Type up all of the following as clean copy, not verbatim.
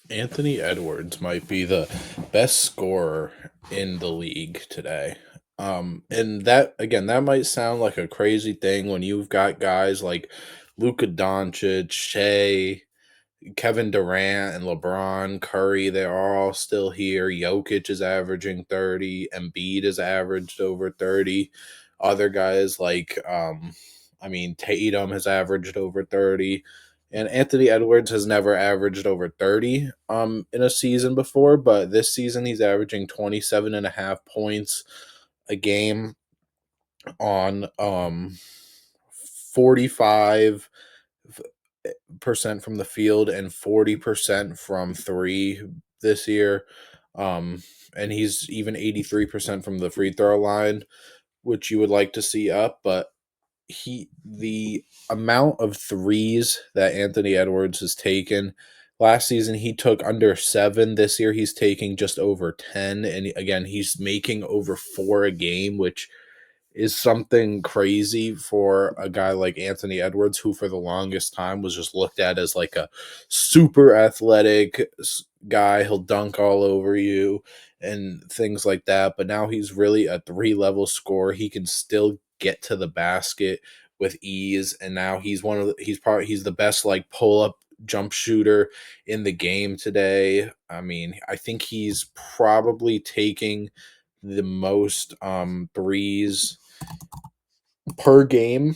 Anthony Edwards might be the best scorer in the league today. And that again, that might sound like a crazy thing when you've got guys like Luka Doncic, Shea, Kevin Durant, and LeBron, Curry. They are all still here. Jokic is averaging 30. Embiid is averaged over 30. Other guys like, Tatum has averaged over 30. And Anthony Edwards has never averaged over 30 in a season before, but this season he's averaging 27.5 points a game on 45% from the field and 40% from three this year. Um, and he's even 83% from the free throw line, which you would like to see up, but the amount of threes that Anthony Edwards has taken last season, he took under 7. This year he's taking just over 10, and again he's making over 4 a game, which is something crazy for a guy like Anthony Edwards, who for the longest time was just looked at as like a super athletic guy. He'll dunk all over you and things like that. But now he's really a 3 level scorer. He can still get to the basket with ease. And now he's the best like pull up jump shooter in the game today. I mean, I think he's probably taking the most threes per game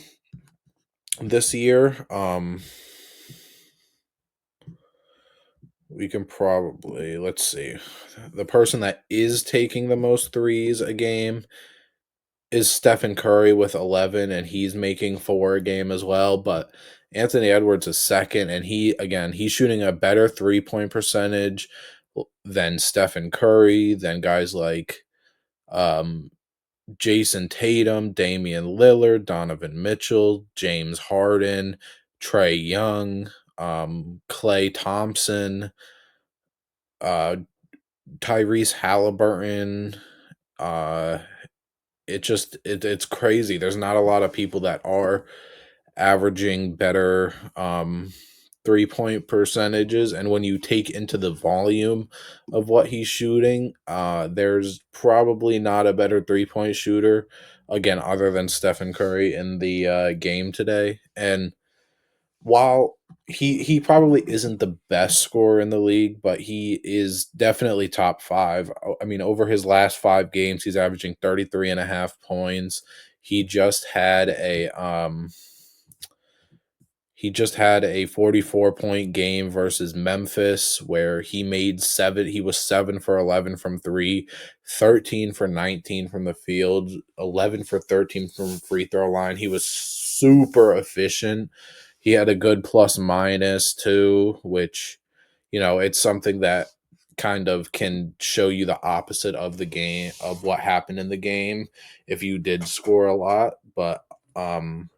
this year. We can probably, let's see. The person that is taking the most threes a game is Stephen Curry with 11, and he's making 4 a game as well. But Anthony Edwards is second, and he's shooting a better 3-point percentage than Stephen Curry, than guys like um, Jason Tatum, Damian Lillard, Donovan Mitchell, James Harden, Trey Young, Clay Thompson, uh, Tyrese Halliburton. Uh, it's crazy. There's not a lot of people that are averaging better 3-point percentages, and when you take into the volume of what he's shooting, there's probably not a better 3-point shooter again other than Stephen Curry in the game today. And while he probably isn't the best scorer in the league, but he is definitely top 5. I mean, over his last 5 games he's averaging 33.5 points. He just had a he just had a 44-point game versus Memphis where he was 7 for 11 from 3, 13 for 19 from the field, 11 for 13 from free throw line. He was super efficient. He had a good plus minus too, which it's something that kind of can show you the opposite of the game, of what happened in the game if you did score a lot. But the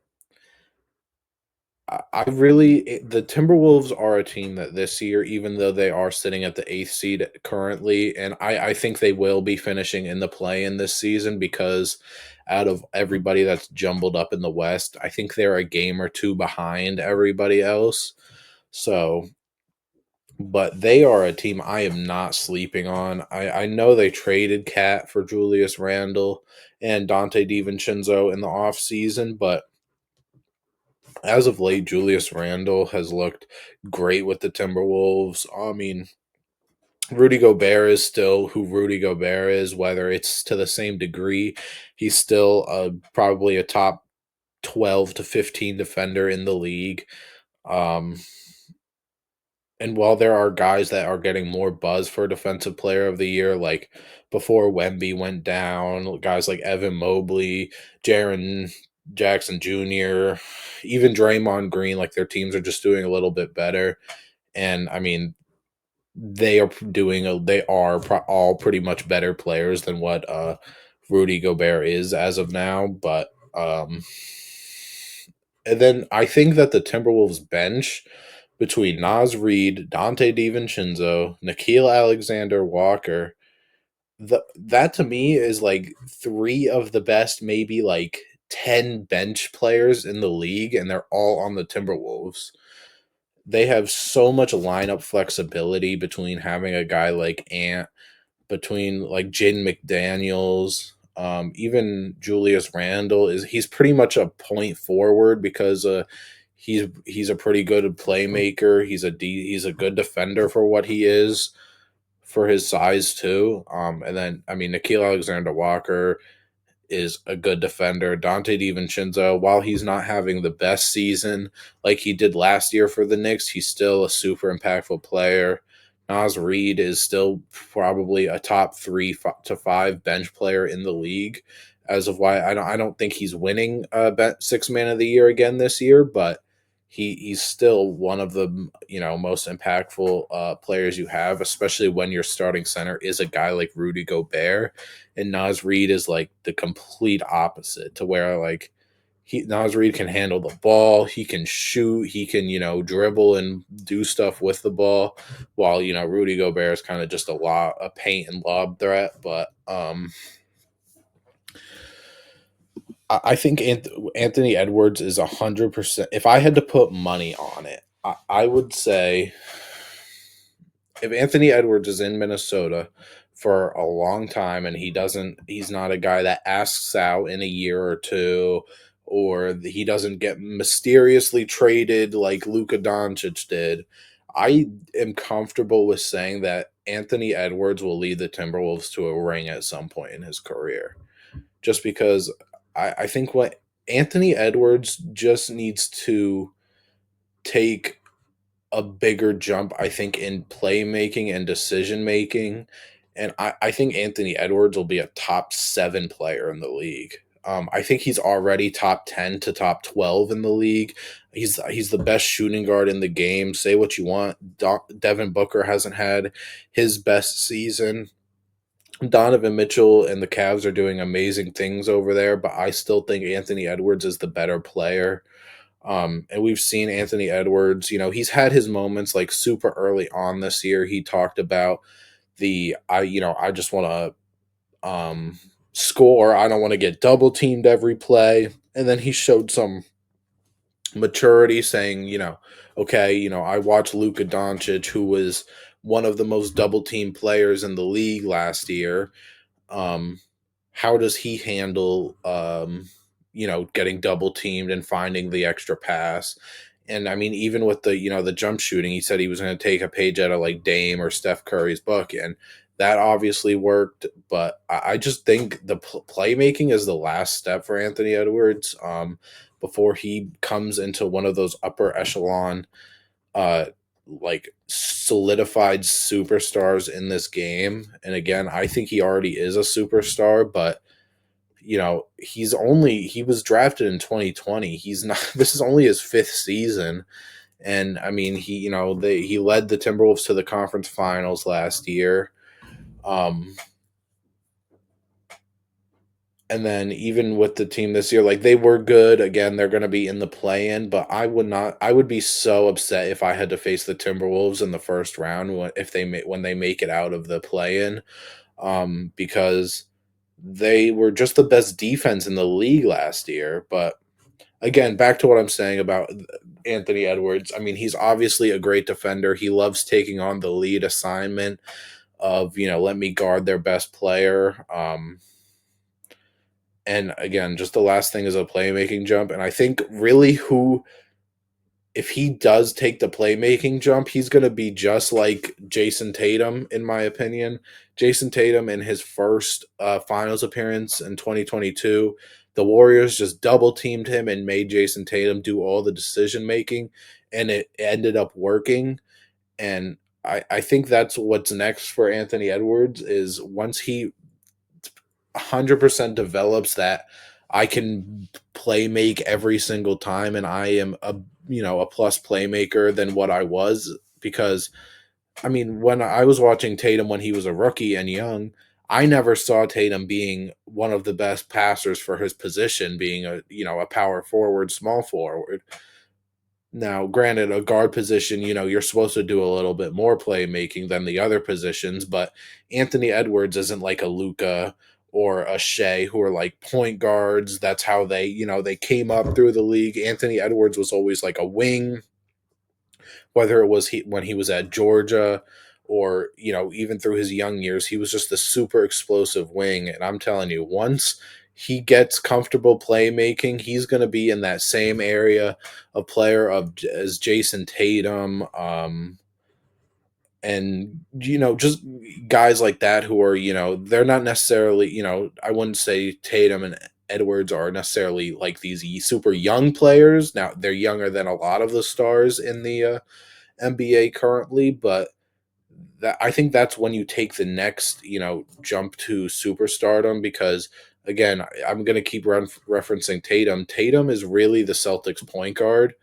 Timberwolves are a team that this year, even though they are sitting at the 8th seed currently, and I think they will be finishing in the play in this season, because out of everybody that's jumbled up in the West, I think they're a game or two behind everybody else. So, but they are a team I am not sleeping on. I know they traded Cat for Julius Randle and Dante DiVincenzo in the offseason, but as of late, Julius Randle has looked great with the Timberwolves. I mean, Rudy Gobert is still who Rudy Gobert is, whether it's to the same degree. He's still probably a top 12 to 15 defender in the league. Um, and while there are guys that are getting more buzz for Defensive Player of the Year, like before Wemby went down, guys like Evan Mobley, Jaron Jackson Jr., even Draymond Green, like their teams are just doing a little bit better. And I mean, they are all pretty much better players than what Rudy Gobert is as of now. But and then I think that the Timberwolves bench between Naz Reid, Dante DiVincenzo, Nikhil Alexander Walker, that to me is like 3 of the best, maybe like 10 bench players in the league, and they're all on the Timberwolves. they have so much lineup flexibility between having a guy like Ant, between like Jaden McDaniels, even Julius Randle is he's pretty much a point forward because he's a pretty good playmaker. He's a good defender for what he is for his size too. And then I mean Nikhil Alexander Walker is a good defender. Dante DiVincenzo, while he's not having the best season like he did last year for the Knicks, he's still a super impactful player. Naz Reid is still probably a top to five bench player in the league. As of why I don't think he's winning six man of the year again this year, but he's still one of the most impactful players you have, especially when your starting center is a guy like Rudy Gobert, and Naz Reid is like the complete opposite to where like Naz Reid can handle the ball, he can shoot, he can dribble and do stuff with the ball, while Rudy Gobert is kind of just a paint and lob threat. But I think Anthony Edwards is 100%. If I had to put money on it, I would say if Anthony Edwards is in Minnesota for a long time and he's not a guy that asks out in a year or two, or he doesn't get mysteriously traded like Luka Doncic did, I am comfortable with saying that Anthony Edwards will lead the Timberwolves to a ring at some point in his career. Just because I think what Anthony Edwards just needs to take a bigger jump, I think, in playmaking and decision making. And I think Anthony Edwards will be a top seven player in the league. I think he's already top 10 to top 12 in the league. He's the best shooting guard in the game. Say what you want. Devin Booker hasn't had his best season. Donovan Mitchell and the Cavs are doing amazing things over there, but I still think Anthony Edwards is the better player. And we've seen Anthony Edwards, he's had his moments like super early on this year. He talked about I just want to score. I don't want to get double teamed every play. And then he showed some maturity saying, okay, I watched Luka Doncic, who was one of the most double team players in the league last year. um, how does he handle getting double teamed and finding the extra pass? And I mean, even with the jump shooting, he said he was going to take a page out of like Dame or Steph Curry's book, and that obviously worked. But I just think the playmaking is the last step for Anthony Edwards, before he comes into one of those upper echelon uh like solidified superstars in this game. And again, I think he already is a superstar, but he was drafted in 2020. He's not This is only his fifth season. And I mean, he led the Timberwolves to the conference finals last year. Um And then even with the team this year, like they were good. Again, they're going to be in the play-in, but I would not. I would be so upset if I had to face the Timberwolves in the first round when they make it out of the play-in, because they were just the best defense in the league last year. But again, back to what I'm saying about Anthony Edwards. I mean, he's obviously a great defender. He loves taking on the lead assignment of let me guard their best player. And again, just the last thing is a playmaking jump. And I think really if he does take the playmaking jump, he's going to be just like Jason Tatum, in my opinion. Jason Tatum, in his first finals appearance in 2022, the Warriors just double teamed him and made Jason Tatum do all the decision making, and it ended up working. And I think that's what's next for Anthony Edwards is once he 100% develops that I can play make every single time, and I am a plus playmaker than what I was. Because I mean, when I was watching Tatum when he was a rookie and young, I never saw Tatum being one of the best passers for his position, being a power forward, small forward. Now, granted, a guard position, you're supposed to do a little bit more playmaking than the other positions, but Anthony Edwards isn't like a Luca or a Shea who are like point guards. That's how they came up through the league. Anthony Edwards was always like a wing whether it was when he was at Georgia or, even through his young years, he was just a super explosive wing. And I'm telling you, once he gets comfortable playmaking, he's going to be in that same area of player of as Jason Tatum, and just guys like that who are, they're not necessarily, I wouldn't say Tatum and Edwards are necessarily like these super young players. Now they're younger than a lot of the stars in the NBA currently, but that I think that's when you take the next, jump to superstardom because again, I'm going to keep referencing Tatum. Tatum is really the Celtics point guard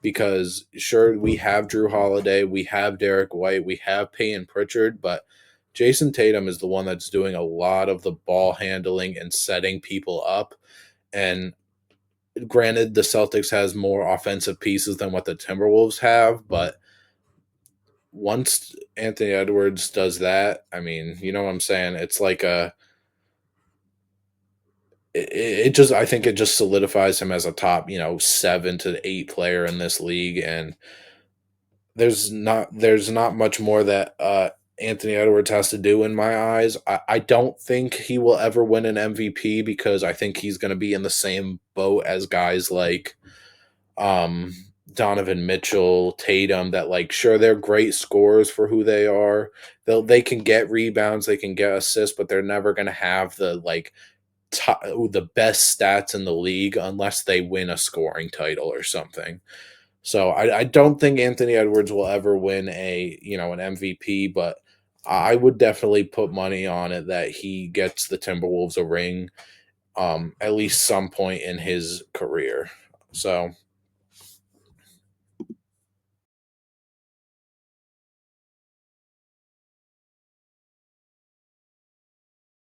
because sure we have Drew Holiday, we have Derek White, we have Peyton Pritchard, but Jason Tatum is the one that's doing a lot of the ball handling and setting people up. And granted, the Celtics has more offensive pieces than what the Timberwolves have, but once Anthony Edwards does that, I mean, you know what I'm saying? It's like it just I think it just solidifies him as a top, 7 to 8 player in this league, and there's not much more that Anthony Edwards has to do in my eyes. I don't think he will ever win an MVP because I think he's going to be in the same boat as guys like um, Donovan Mitchell, Tatum. That like sure they're great scorers for who they are. They can get rebounds, they can get assists, but they're never going to have the like the best stats in the league unless they win a scoring title or something. So I don't think Anthony Edwards will ever win an MVP, but I would definitely put money on it that he gets the Timberwolves a ring at least some point in his career. So